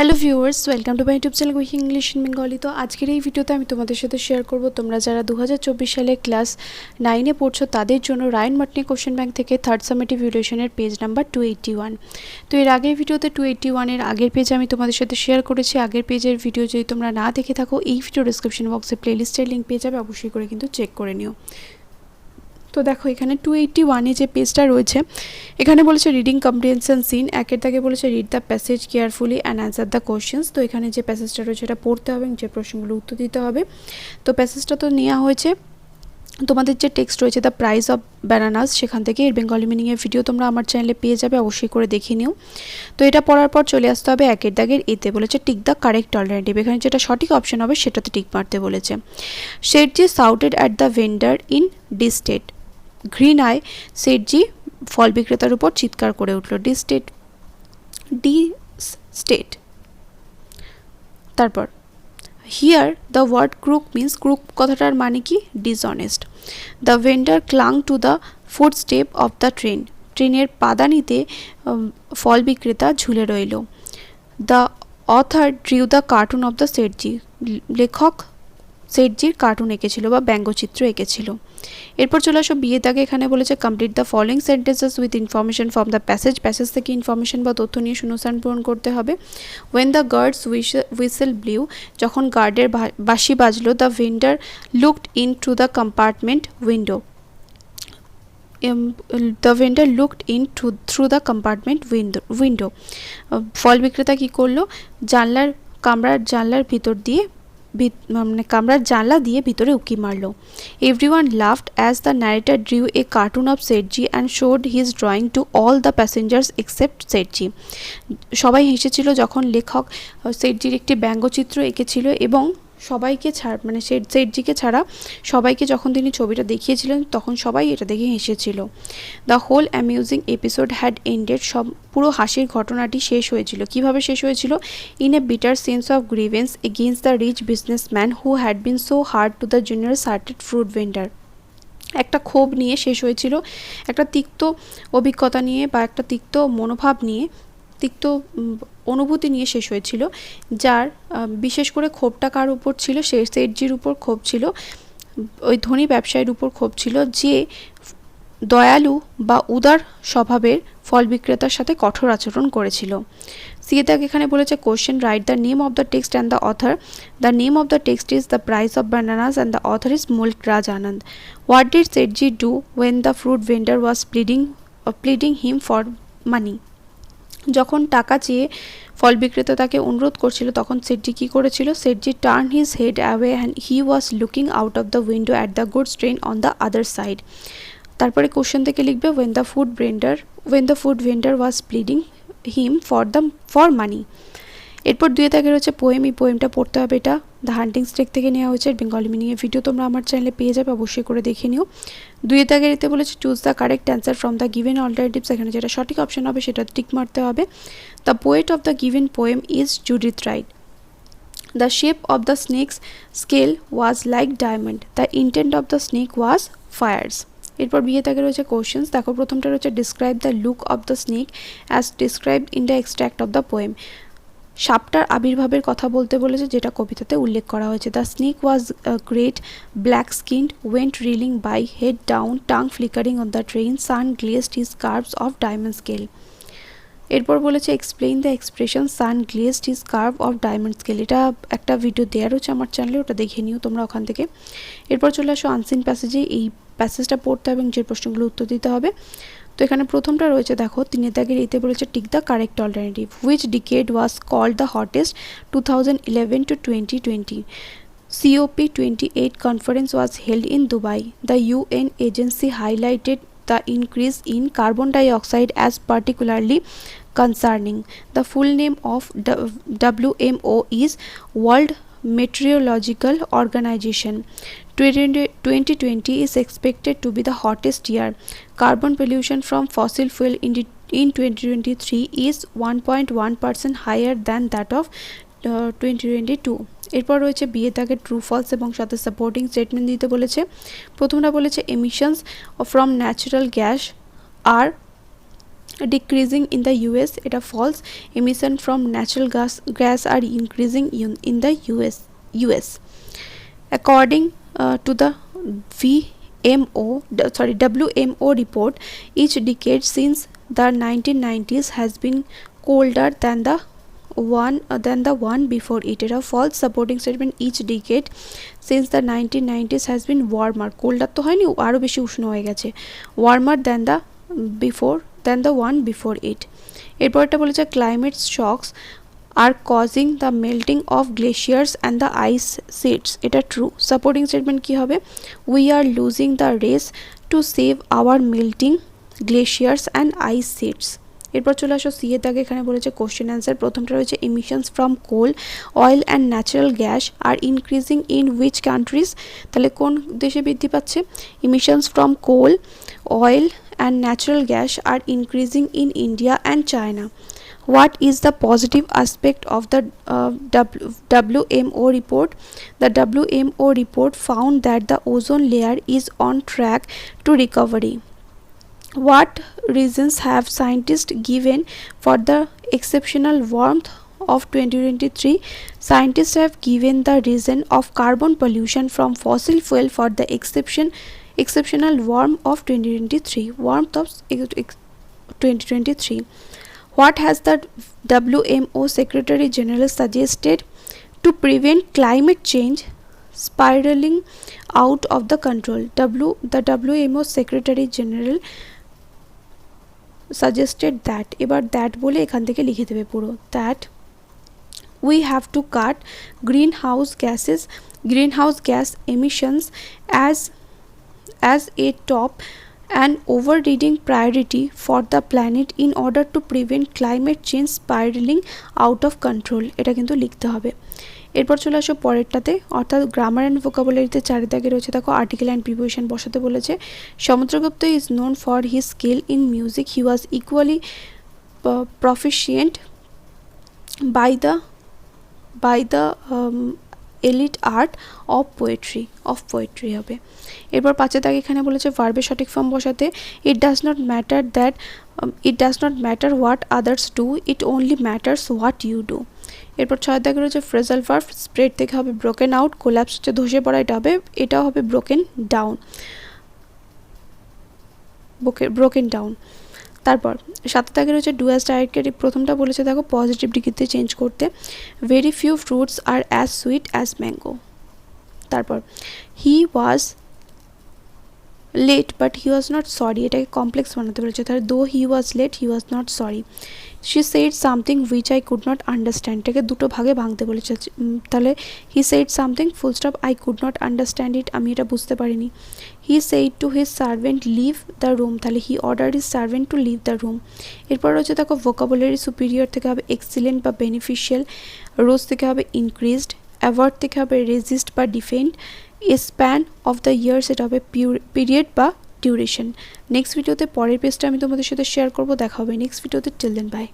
Hello viewers, welcome to my YouTube channel quick English in Bengali. তো আজকের এই ভিডিওতে আমি তোমাদের সাথে শেয়ার করব তোমরা যারা 2024 সালে ক্লাস 9-এ পড়ছো তাদের জন্য রায়ন মার্টিনি কোশ্চেন ব্যাংক থেকে থার্ড সামেটিভ ইভ্যালুয়েশনের পেজ নাম্বার 281। তো এর আগের ভিডিওতে 281 এর আগের পেজ আমি তোমাদের সাথে শেয়ার করেছি। আগের পেজের ভিডিও যদি তোমরা না দেখে থাকো, এই ভিডিও ডেসক্রিপশন বক্সে প্লেলিস্টের লিঙ্ক পেয়ে যাবে, অবশ্যই করে কিন্তু চেক করে নিও। তো দেখো এখানে 281-এ যে পেজটা রয়েছে, এখানে বলেছে রিডিং কম্প্রিহেনশন সিন, একের দাগে বলেছে read the passage carefully and answer the questions. তো এখানে যে প্যাসেজটা রয়েছে এটা পড়তে হবে এবং যে প্রশ্নগুলো উত্তর দিতে হবে। তো প্যাসেজটা তো নেওয়া হয়েছে তোমাদের যে টেক্সট রয়েছে দ্য প্রাইস অফ ব্যানানাস, সেখান থেকে এর বেঙ্গলি মিনিংয়ের ভিডিও তোমরা আমার চ্যানেলে পেয়ে যাবে, অবশ্যই করে দেখে নিও। তো এটা পড়ার পর চলে আসতে হবে একের দাগের এতে, বলেছে টিক দ্য কারেক্ট অল্টারনেটিভ। এখানে যেটা সঠিক অপশন হবে সেটাতে টিক মারতে বলেছে। Sethji shouted at the vendor in distaste, ঘৃণায় শেঠজি ফল বিক্রেতার উপর চিৎকার করে উঠল। ডিস্টেট। তারপর here the word crook means, crook কথাটার মানে কি? Dishonest. The vendor clung to the footstep of the train, ট্রেনের পাদানিতে ফল বিক্রেতা ঝুলে রইল। The author drew the cartoon of the Sethji, লেখক শেঠজির কার্টুন এঁকেছিল বা ব্যঙ্গচিত্র এঁকেছিল। এরপর চলে আসো বিয়ে দাগে, এখানে বলেছে complete the following sentences with information from the passage, passage থেকে ইনফরমেশন বা তথ্য নিয়ে শূন্যস্থান পূরণ করতে হবে। When the guard's whistle blew, যখন গার্ডের বাঁশি বাজলো। The vendor looked in to the compartment window, the vendor looked in through the compartment window, ফল বিক্রেতা কী করলো? কামরার জানলার ভিতর দিয়ে কামরার জানলা দিয়ে ভিতরে উকি মারলো। Everyone laughed as the narrator drew a cartoon of Sethji and showed his drawing to all the passengers except Sethji, সবাই হেসেছিল যখন লেখক শেঠজির একটি ব্যঙ্গচিত্র এঁকেছিল এবং সবাইকে শেঠজিকে ছাড়া সবাইকে যখন তিনি ছবিটা দেখিয়েছিলেন তখন সবাই এটা দেখে হেসেছিল। The whole amusing episode had ended, সব পুরো হাসির ঘটনাটি শেষ হয়েছিল। কিভাবে শেষ হয়েছিল? In a bitter sense of grievance against the rich businessman who had been so hard to the generous hearted fruit vendor, একটা ক্ষোভ নিয়ে শেষ হয়েছিল, একটা তিক্ত অভিজ্ঞতা নিয়ে বা একটা তিক্ত মনোভাব নিয়ে, তিক্ত অনুভূতি নিয়ে শেষ হয়েছিল। যার বিশেষ করে ক্ষোভটা কার উপর ছিল? শেঠজির উপর ক্ষোভ ছিল, ওই ধনী ব্যবসায়ীর উপর ক্ষোভ ছিল যে দয়ালু বা উদার স্বভাবের ফল বিক্রেতার সাথে কঠোর আচরণ করেছিল। সিয়েদাক এখানে বলেছে question, write the name of the text and the author. The name of the text is the price of bananas and the author is Mulk Raj Anand. What did Sethji do when the fruit vendor was pleading him for money, যখন টাকা চেয়ে ফল বিক্রেতা তাকে অনুরোধ করছিল তখন শেঠজি কী করেছিল? Sethji turn his head away and he was looking out of the window at the goods train on the other side. তারপরে কোশ্চেন থেকে লিখবে when the food vendor was pleading him for money. এরপর দুই দাগে রয়েছে পোয়েম, এই পোয়েমটা পড়তে হবে। এটা দ্য হান্টিং স্টিক থেকে নেওয়া হয়েছে, বেঙ্গলি মিনিংয়ের ভিডিও তোমরা আমার চ্যানেলে পেয়ে যাবে, অবশ্যই করে দেখে নিও। দুই দাগের এতে বলেছে choose the correct answer from the given alternatives, এখানে যেটা সঠিক অপশন হবে সেটা টিক মারতে হবে। The poet of the given poem is Judith Wright. The shape of the snake's scale was like diamond, the intent of the snake was fierce. এরপর বিয়ে দাগে রয়েছে কোশ্চেন্স, দেখো প্রথমটা রয়েছে describe the look of the snake as described in the extract of the poem, সাপটার আবির্ভাবের কথা বলতে বলেছে যেটা কবিতাতে উল্লেখ করা হয়েছে। The snake was great, black skinned, went reeling by, head down, tongue flickering on the train, sun glazed his curves of diamond scale. এরপর বলেছে explain the expression sun glazed his curve of diamond scale, এটা একটা video দেওয়া রয়েছে আমার চ্যানেলে, ওটা দেখে নিও তোমরা ওখান থেকে। এরপর চলে আসো আনসিন প্যাসেজে, এই প্যাসেজটা পড়তে হবে এবং যে প্রশ্নগুলো উত্তর দিতে হবে। তো এখানে প্রথমটা রয়েছে দেখো 3 দাগের এতে বলেছে tick the correct alternative. Which decade was called the hottest, 2011 to 2020। COP28 conference was held in Dubai. The UN agency highlighted the increase in carbon dioxide as particularly concerning. The full name of WMO is World Meteorological Organization. 2020 is expected to be the hottest year. Carbon pollution from fossil fuel in 2023 is 1.1% higher than that of 2022. এরপর রয়েছে বিয়ে দাগে true false এবং সাথে supporting statement দিতে বলেছে। প্রথমটা বলেছে এমিশনস ফ্রম ন্যাচারাল গ্যাস আর decreasing in the US, এটা false. Emission from natural gas are increasing in the US. According to the WMO report, each decade since the 1990s has been colder than the one before it. Era false. Supporting statement, each decade since the 1990s has been warmer. Colder to হয়নি, আরো বেশি উষ্ণ হয়ে গেছে. Warmer than the one before it. এরপরটা বলেছে climate shocks are causing the melting of glaciers and the ice sheets. এটা true. Supporting statement কি হবে? We are losing the race to save our melting glaciers and ice sheets. এরপর চলে আসো C এর দাগে, এখানে বলেছে কোশ্চেন অ্যান্সার। প্রথমটা রয়েছে emissions from coal, oil and natural gas are increasing in which countries? তাহলে কোন দেশে বৃদ্ধি পাচ্ছে? emissions from coal, oil and natural gas are increasing in India and China. What is the positive aspect of the WMO report? The WMO report found that the ozone layer is on track to recovery. What reasons have scientists given for the exceptional warmth of 2023? Scientists have given the reason of carbon pollution from fossil fuel for the exceptional warmth of 2023. What has the WMO Secretary General suggested to prevent climate change spiraling out of the control? The WMO Secretary General suggested that, এবার that বলে এখান থেকে লিখে দেবে পুরো, that we have to cut greenhouse gas emissions as a top and overriding priority for the planet in order to prevent climate change spiraling out of control. এটা কিন্তু লিখতে হবে। এরপর চলে আসো পরেরটাতে, অর্থাৎ গ্রামার অ্যান্ড ভোকাবুলারিতে চারিদিকে রয়েছে দেখো আর্টিকেল অ্যান্ড প্রিপোজিশন বসাতে বলেছে। Samudragupta is known for his skill in music, he was equally proficient by the elite art of poetry হবে। এরপর পাঁচে দাগে এখানে বলেছে ভার্বের সঠিক ফর্ম বসাতে, it does not matter what others do, it only matters what you do. এরপর ছয় দাগে রয়েছে ফ্রেজাল ভার্ব, স্প্রেড থেকে হবে ব্রোকেন আউট, কোলাপস হচ্ছে ধসে পড়া, এটাও হবে ব্রোকেন ডাউন। তারপর সাথে দাগে রয়েছে ডু অ্যাজ ডাইরেক্টেড, প্রথমটা বলেছে দেখো পজিটিভ ডিগ্রিতে চেঞ্জ করতে, very few fruits are as sweet as mango. তারপর he was late but he was not sorry, এটাকে কমপ্লেক্স বানাতে বলেছে, তাহলে though he was late he was not sorry. She said something which I could not understand, এটাকে দুটো ভাগে ভাঙতে বলেছে, তাহলে he said something full stop I could not understand it, আমি এটা বুঝতে পারিনি। He said to his servant leave the room, তাহলে he order his servant to leave the room. এরপর রয়েছে দেখো ভোকাবুলারি, সুপিরিয়র থেকে হবে এক্সিলেন্ট বা বেনিফিশিয়াল, রোজ থেকে হবে ইনক্রিজড, অ্যাভয়েড থেকে হবে রেজিস্ট বা defend, span of the years এটা হবে পিরিয়ড বা ডিউরেশন। নেক্সট ভিডিওতে পরের পেজটা আমি তোমাদের সাথে শেয়ার করবো, দেখা হবে নেক্সট ভিডিওতে। Till then by.